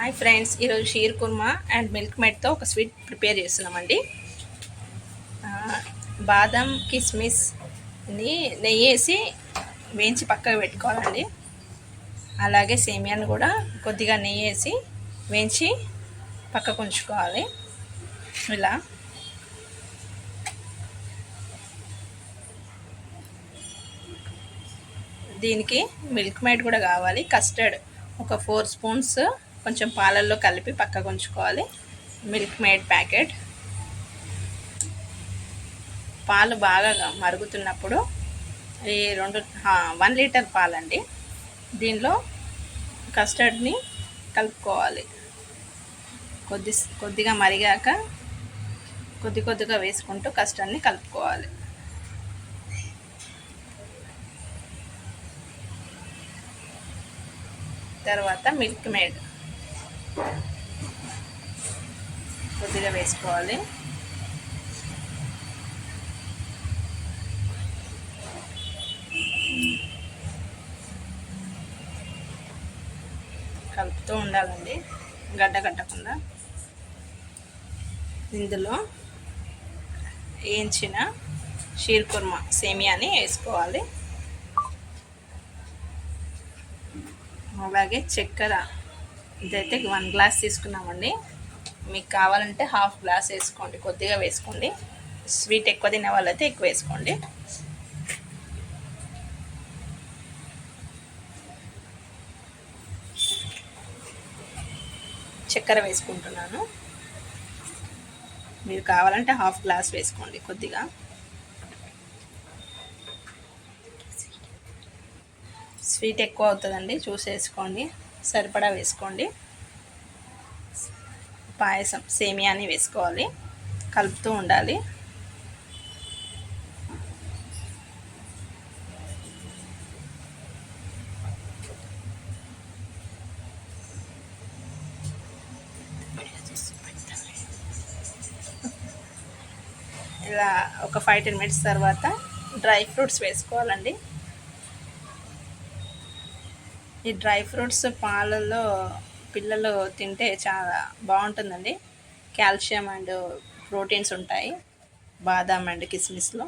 Hi friends, ఈరోజు shear kurma and milk మేడ్తో ఒక sweet prepare చేస్తున్నామండి. బాదం కిస్మిస్ని నెయ్యి వేసి వేయించి పక్కకు పెట్టుకోవాలండి. అలాగే సేమియాను కూడా కొద్దిగా నెయ్యి వేసి వేయించి పక్కకు ఉంచుకోవాలి. ఇలా దీనికి మిల్క్ మేడ్ కూడా కావాలి. కస్టర్డ్ ఒక 4 స్పూన్స్ కొంచెం పాలల్లో కలిపి పక్కకు ఉంచుకోవాలి. Milk made packet. పాలు బాగా మరుగుతున్నప్పుడు ఈ 1 లీటర్ పాలండి, దీనిలో కస్టర్డ్ని కలుపుకోవాలి. కొద్దిగా మరిగాక కొద్దిగా వేసుకుంటూ కస్టర్డ్ని కలుపుకోవాలి. తర్వాత మిల్క్ మేడ్ కొద్దిగా వేసుకోవాలి. కలుపుతూ ఉండాలండి, గడ్డ కట్టకుండా. ఇందులో వేయించిన షీర్ కుర్మా సేమియాని వేసుకోవాలి. అలాగే చక్కెర, ఇదైతే 1 గ్లాస్ తీసుకున్నామండి. మీకు కావాలంటే 1/2 గ్లాస్ వేసుకోండి, కొద్దిగా వేసుకోండి. స్వీట్ ఎక్కువ తినే వాళ్ళైతే ఎక్కువ వేసుకోండి. చక్కెర వేసుకుంటున్నాను. మీరు కావాలంటే 1/2 గ్లాస్ వేసుకోండి. కొద్దిగా స్వీట్ ఎక్కువ అవుతుందండి, చూసి వేసుకోండి, సరిపడా వేసుకోండి. పాయసం సేమియాని వేసుకోవాలి, కలుపుతూ ఉండాలి. ఇలా ఒక 5-10 మినిట్స్ తర్వాత డ్రై ఫ్రూట్స్ వేసుకోవాలండి. ఈ డ్రై ఫ్రూట్స్ పాలల్లో పిల్లలు తింటే చాలా బాగుంటుందండి. కాల్షియం అండ్ ప్రోటీన్స్ ఉంటాయి బాదాం అండ్ కిస్మిస్లో.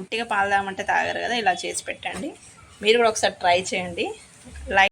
ఉట్టిగా పాలు తాగమంటే తాగరు కదా, ఇలా చేసి పెట్టండి. మీరు కూడా ఒకసారి ట్రై చేయండి. లైక్